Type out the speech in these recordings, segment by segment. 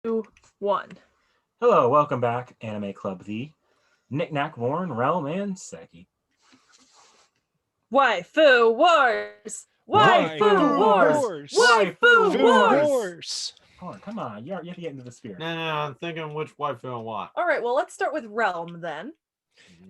2, 1. Hello, welcome back, Anime Club the NikNak, Warren, Realm, and Sehkie. Waifu Wars! Waifu Wars! Waifu Wars! Hold on, come on, you have to get into the spirit. No, I'm thinking which waifu and what. All right, well, let's start with Realm then.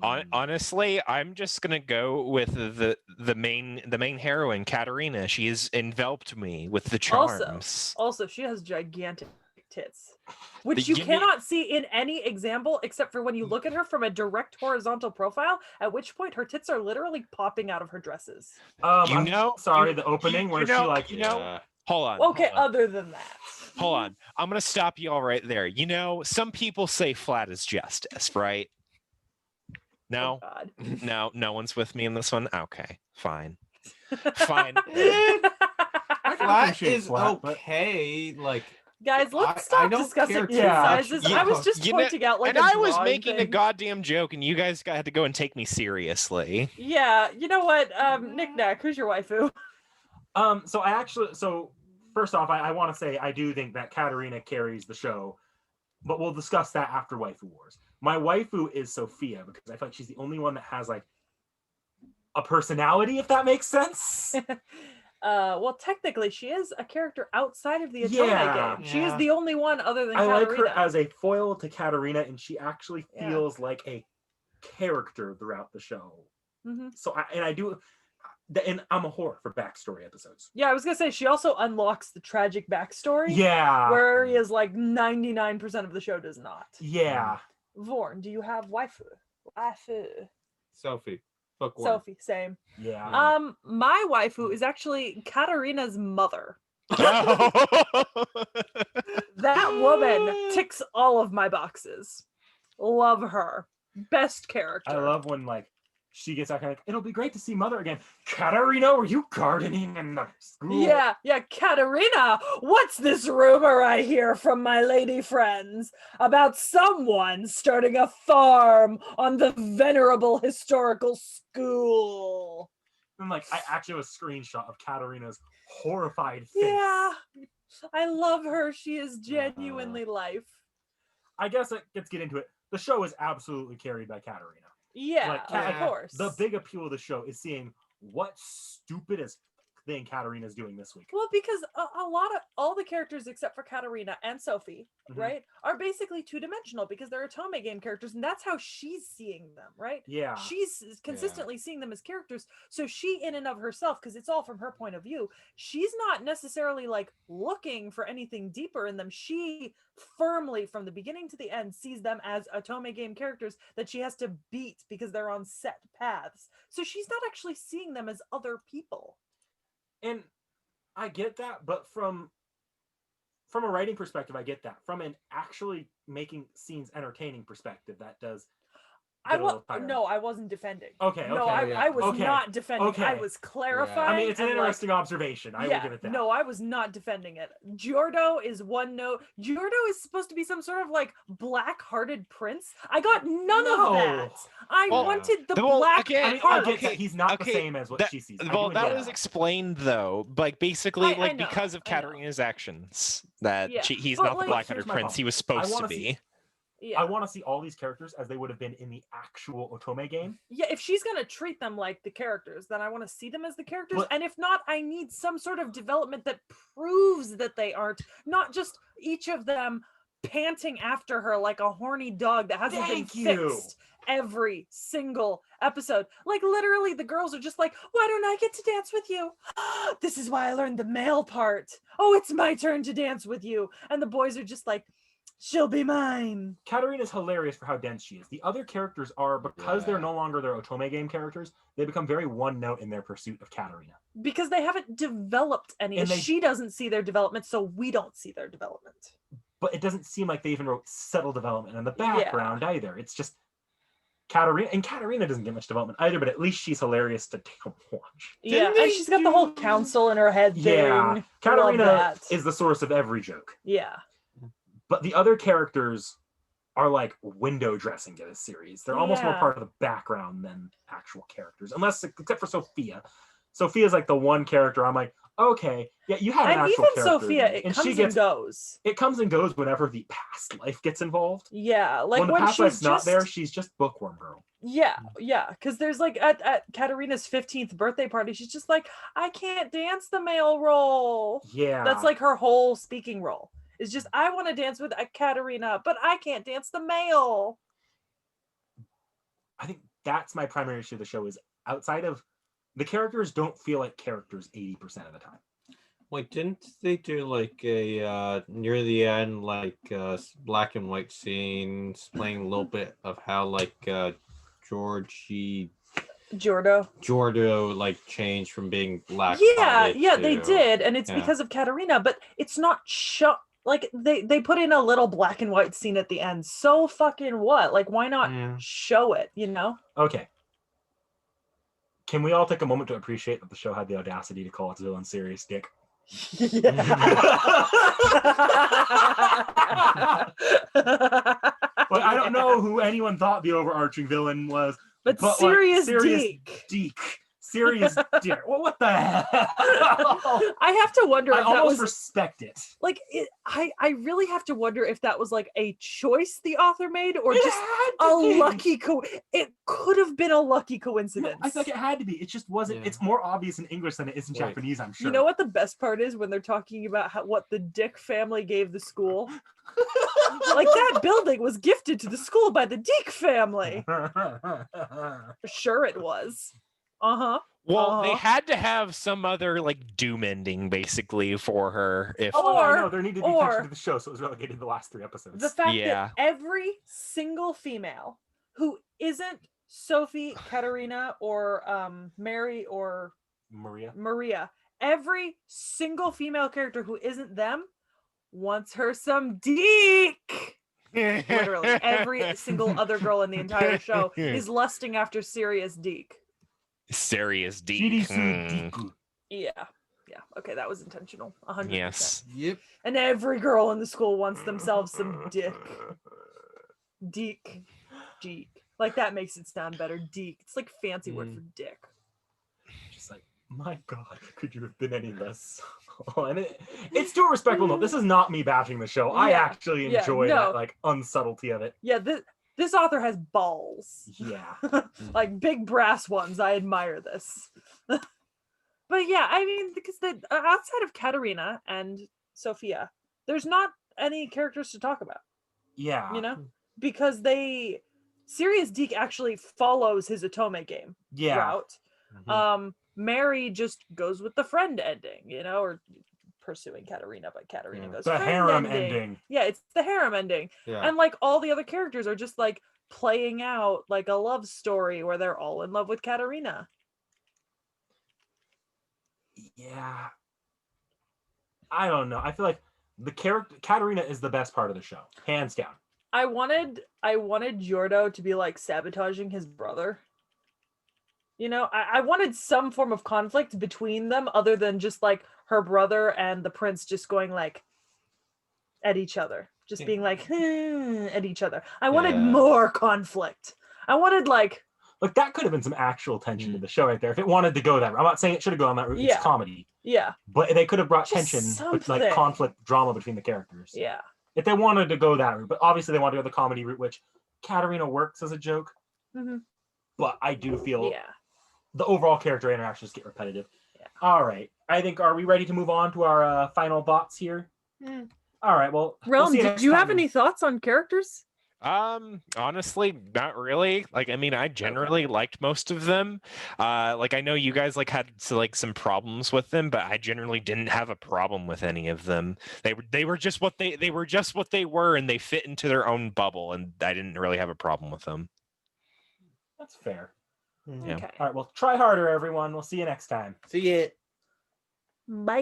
Honestly, I'm just gonna go with the main heroine, Caterina. She has enveloped me with the charms. Also, she has gigantic tits, which you cannot see in any example except for when you look at her from a direct horizontal profile, at which point her tits are literally popping out of her dresses. The opening where Hold on. Okay, other than that. Hold on. I'm gonna stop you all right there. You know, some people say flat is justice, right? No, no one's with me in this one. Okay, fine. Flat is okay. Like, guys, let's stop discussing tit sizes. I was just pointing out like, and I was making a goddamn joke, and you guys had to go and take me seriously. Yeah, you know what, NikNak, who's your waifu? So first off, I want to say I do think that Caterina carries the show, but we'll discuss that after Waifu Wars. My waifu is Sophia because I feel like she's the only one that has like a personality, if that makes sense. Well, technically, she is a character outside of the Otome game. She is the only one other than Caterina. I like her as a foil to Caterina, and she actually feels like a character throughout the show. Mm-hmm. So, and I'm a whore for backstory episodes. Yeah, I was gonna say she also unlocks the tragic backstory. Yeah, where he is like 99% of the show does not. Yeah. Vorn, do you have waifu? Sophie. Sophie, same. Yeah. My waifu is actually Caterina's mother. That woman ticks all of my boxes. Love her. Best character. I love when she gets that kind of, it'll be great to see Mother again. Caterina, were you gardening in the school? Yeah, Caterina, what's this rumor I hear from my lady friends about someone starting a farm on the venerable historical school? And I actually have a screenshot of Caterina's horrified face. Yeah, I love her. She is genuinely life. I guess let's get into it. The show is absolutely carried by Caterina. Yeah, of course. The big appeal of the show is seeing what stupidest thing Caterina's doing this week. Well, because a lot of all the characters except for Caterina and Sophie, right, are basically two-dimensional because they're Otome game characters, and that's how she's seeing them, right? Yeah. She's consistently seeing them as characters. So she, in and of herself, because it's all from her point of view, she's not necessarily looking for anything deeper in them. She firmly, from the beginning to the end, sees them as Otome game characters that she has to beat because they're on set paths. So she's not actually seeing them as other people. And I get that, but from a writing perspective, I get that. From an actually making scenes entertaining perspective, that does. No, I wasn't defending. Okay. No, I was not defending. Okay. I was clarifying. Yeah. I mean, it's an interesting observation. I will give it that. No, I was not defending it. Giordo is one note. Giordo is supposed to be some sort of black-hearted prince. I got none of that. I wanted the black heart. I get that he's not the same as what she sees. Well, that was explained though, basically because of Caterina's actions, that he's not the black-hearted prince he was supposed to be. Yeah. I want to see all these characters as they would have been in the actual Otome game. Yeah, if she's going to treat them like the characters, then I want to see them as the characters. And if not, I need some sort of development that proves that they aren't. Not just each of them panting after her like a horny dog that hasn't been fixed every single episode. Literally, the girls are just like, why don't I get to dance with you? This is why I learned the male part. Oh, it's my turn to dance with you. And the boys are just like, she'll be mine. Caterina's hilarious for how dense she is. The other characters are, because they're no longer their Otome game characters, they become very one note in their pursuit of Caterina. Because they haven't developed any. She doesn't see their development, so we don't see their development. But it doesn't seem like they even wrote subtle development in the background either. It's just Caterina, and Caterina doesn't get much development either, but at least she's hilarious to take a watch. Yeah, and she's got the whole council in her head thing. Yeah, Caterina is the source of every joke. Yeah. But the other characters are window dressing to this series. They're almost more part of the background than actual characters, except for Sophia. Sophia's like the one character I'm like, okay, yeah, you have an And actual even character. Sophia, there. it And comes she gets, and goes. It comes and goes whenever the past life gets involved. Yeah, like when the when past she's life's not just there, she's just bookworm girl. yeah, because there's like at Caterina's 15th birthday party, she's just like, I can't dance the male role. Yeah. That's like her whole speaking role. It's just, I want to dance with a Caterina, but I can't dance the male. I think that's my primary issue of the show is outside of the characters don't feel like characters 80% of the time. Like, didn't they do like a near the end, like black and white scenes playing a little bit of how like Jordo like changed from being black? Yeah, they did, and it's because of Caterina, but it's not like they put in a little black and white scene at the end. So fucking what? Like, why not show it? You know? Okay. Can we all take a moment to appreciate that the show had the audacity to call its villain Serious Dick? Yeah. Well, I don't know who anyone thought the overarching villain was, but Serious Dick. Serious Dick. Well, what the hell? I have to wonder if I that almost was respect it. Like I really have to wonder if that was like a choice the author made or It just had a to be. lucky it could have been a lucky coincidence. No, I think it had to be. It just wasn't. It's more obvious in English than it is in Japanese, I'm sure. You know what the best part is when they're talking about what the Dick family gave the school? Like, that building was gifted to the school by the Dick family. Sure it was. Well, they had to have some other like doom ending basically for her. If I know there needed to be attention to the show, so it was relegated to the last 3 episodes. The fact that every single female who isn't Sophie, Caterina, or Mary or Maria, every single female character who isn't them wants her some Deke. Literally, every single other girl in the entire show is lusting after Serious Deke. Serious Deke. Yeah. Okay, that was intentional. 100%. Yes. Yep. And every girl in the school wants themselves some Dick. Deke. Like, that makes it sound better. Deke. It's like fancy word for dick. Just like, my God, could you have been any less? And it's to a respectful note. This is not me bashing the show. I actually enjoy that like unsubtlety of it. Yeah, this author has balls. Yeah. Like big brass ones. I admire this. But yeah, I mean, because outside of Caterina and Sophia, there's not any characters to talk about. Yeah. You know? Because Serious Deke actually follows his Otome game route. Mary just goes with the friend ending, you know, or pursuing Caterina, but Caterina goes the harem ending. Yeah, it's the harem ending. Yeah. And like all the other characters are just like playing out like a love story where they're all in love with Caterina. Yeah. I don't know. I feel like the character Caterina is the best part of the show, hands down. I wanted Jordo to be like sabotaging his brother. You know, I wanted some form of conflict between them other than just like her brother and the prince just going like at each other, just being like at each other. I wanted more conflict. I wanted like that could have been some actual tension to the show right there if it wanted to go that route. I'm not saying it should have gone that route. It's comedy. Yeah. But they could have brought tension with like conflict, drama between the characters. Yeah. If they wanted to go that route, but obviously they wanted to go the comedy route, which Caterina works as a joke. But I do feel the overall character interactions get repetitive. Yeah. All right. Are we ready to move on to our final thoughts here? All right. Well, Realm, did you have any thoughts on characters? Honestly, not really. Like, I mean, I generally liked most of them. Like, I know you guys like had some problems with them, but I generally didn't have a problem with any of them. They were just what they were, and they fit into their own bubble, and I didn't really have a problem with them. That's fair. Okay. All right. Well, try harder, everyone. We'll see you next time. See ya. Bye.